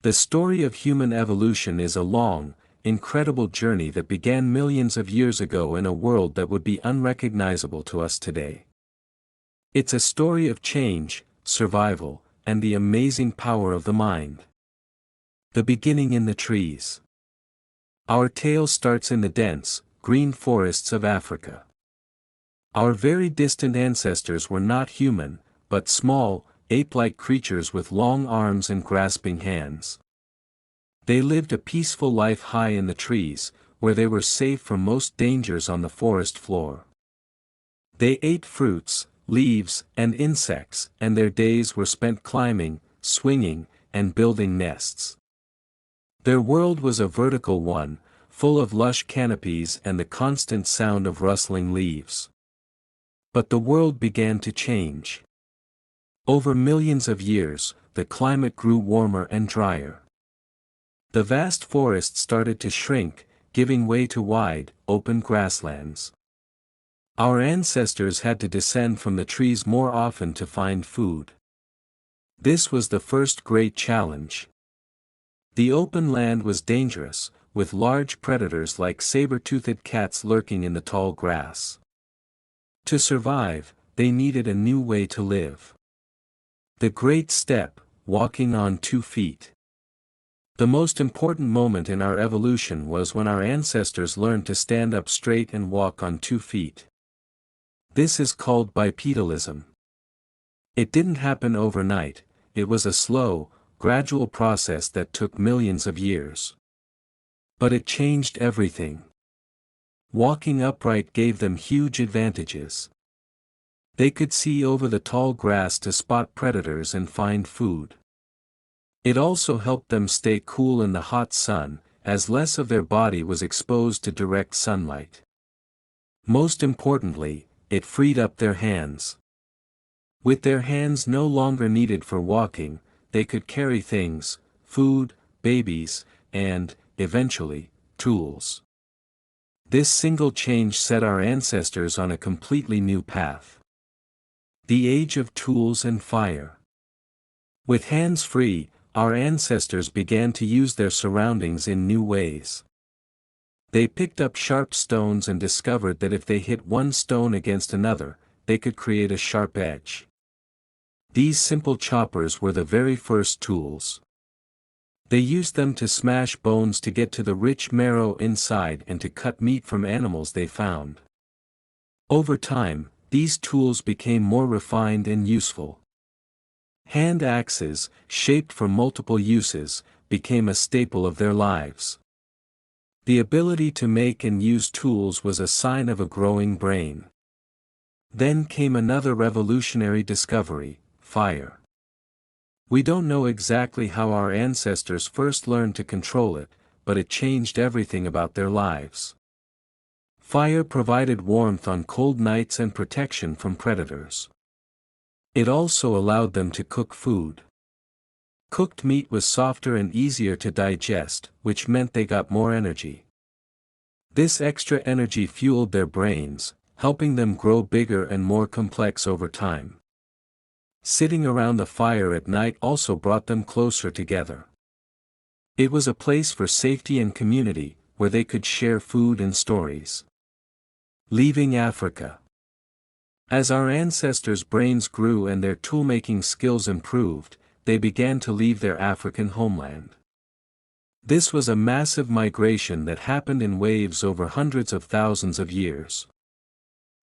The story of human evolution is a long, incredible journey that began millions of years ago in a world that would be unrecognizable to us today. It's a story of change, survival, and the amazing power of the mind. The beginning in the trees. Our tale starts in the dense, green forests of Africa. Our very distant ancestors were not human, but small, ape-like creatures with long arms and grasping hands. They lived a peaceful life high in the trees, where they were safe from most dangers on the forest floor. They ate fruits, leaves, and insects, and their days were spent climbing, swinging, and building nests. Their world was a vertical one, full of lush canopies and the constant sound of rustling leaves. But the world began to change. Over millions of years, the climate grew warmer and drier. The vast forest started to shrink, giving way to wide, open grasslands. Our ancestors had to descend from the trees more often to find food. This was the first great challenge. The open land was dangerous, with large predators like saber-toothed cats lurking in the tall grass. To survive, they needed a new way to live. The great step, walking on 2 feet. The most important moment in our evolution was when our ancestors learned to stand up straight and walk on 2 feet. This is called bipedalism. It didn't happen overnight, it was a slow, gradual process that took millions of years. But it changed everything. Walking upright gave them huge advantages. They could see over the tall grass to spot predators and find food. It also helped them stay cool in the hot sun, as less of their body was exposed to direct sunlight. Most importantly, it freed up their hands. With their hands no longer needed for walking, they could carry things, food, babies, and, eventually, tools. This single change set our ancestors on a completely new path. The age of tools and fire. With hands free, our ancestors began to use their surroundings in new ways. They picked up sharp stones and discovered that if they hit one stone against another, they could create a sharp edge. These simple choppers were the very first tools. They used them to smash bones to get to the rich marrow inside and to cut meat from animals they found. Over time, these tools became more refined and useful. Hand axes, shaped for multiple uses, became a staple of their lives. The ability to make and use tools was a sign of a growing brain. Then came another revolutionary discovery: fire. We don't know exactly how our ancestors first learned to control it, but it changed everything about their lives. Fire provided warmth on cold nights and protection from predators. It also allowed them to cook food. Cooked meat was softer and easier to digest, which meant they got more energy. This extra energy fueled their brains, helping them grow bigger and more complex over time. Sitting around the fire at night also brought them closer together. It was a place for safety and community, where they could share food and stories. Leaving Africa. As our ancestors' brains grew and their tool-making skills improved, they began to leave their African homeland. This was a massive migration that happened in waves over hundreds of thousands of years.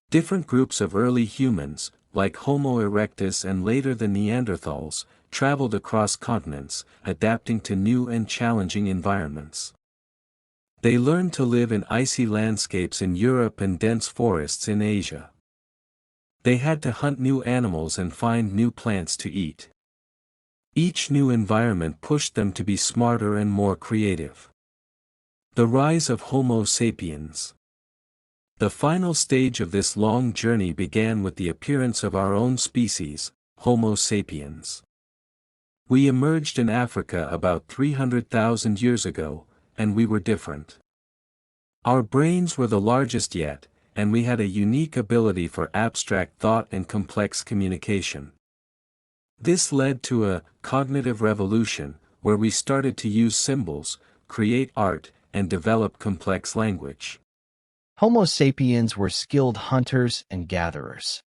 Different groups of early humans, like Homo erectus and later the Neanderthals, traveled across continents, adapting to new and challenging environments. They learned to live in icy landscapes in Europe and dense forests in Asia. They had to hunt new animals and find new plants to eat. Each new environment pushed them to be smarter and more creative. The rise of Homo sapiens. The final stage of this long journey began with the appearance of our own species, Homo sapiens. We emerged in Africa about 300,000 years ago, and we were different. Our brains were the largest yet, and we had a unique ability for abstract thought and complex communication. This led to a cognitive revolution, where we started to use symbols, create art, and develop complex language. Homo sapiens were skilled hunters and gatherers.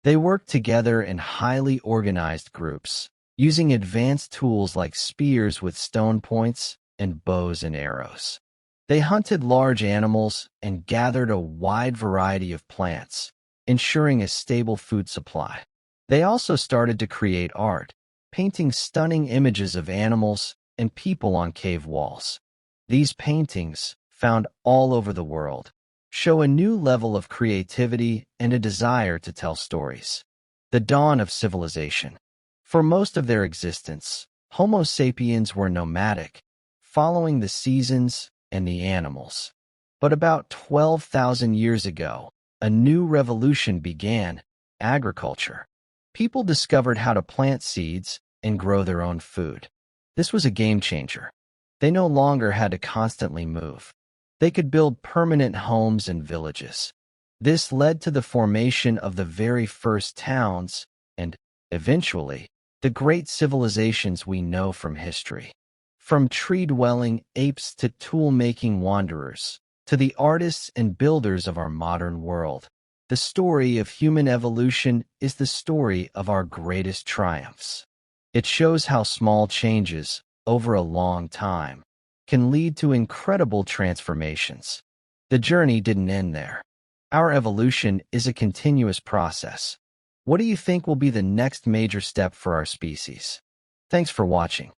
They worked together in highly organized groups, using advanced tools like spears with stone points and bows and arrows. They hunted large animals and gathered a wide variety of plants, ensuring a stable food supply. They also started to create art, painting stunning images of animals and people on cave walls. These paintings, found all over the world, show a new level of creativity and a desire to tell stories. The dawn of civilization. For most of their existence, Homo sapiens were nomadic, following the seasons and the animals. But about 12,000 years ago, a new revolution began: agriculture. People discovered how to plant seeds and grow their own food. This was a game changer. They no longer had to constantly move. They could build permanent homes and villages. This led to the formation of the very first towns and, eventually, the great civilizations we know from history. From tree-dwelling apes to tool-making wanderers, to the artists and builders of our modern world, the story of human evolution is the story of our greatest triumphs. It shows how small changes, over a long time, can lead to incredible transformations. The journey didn't end there. Our evolution is a continuous process. What do you think will be the next major step for our species? Thanks for watching.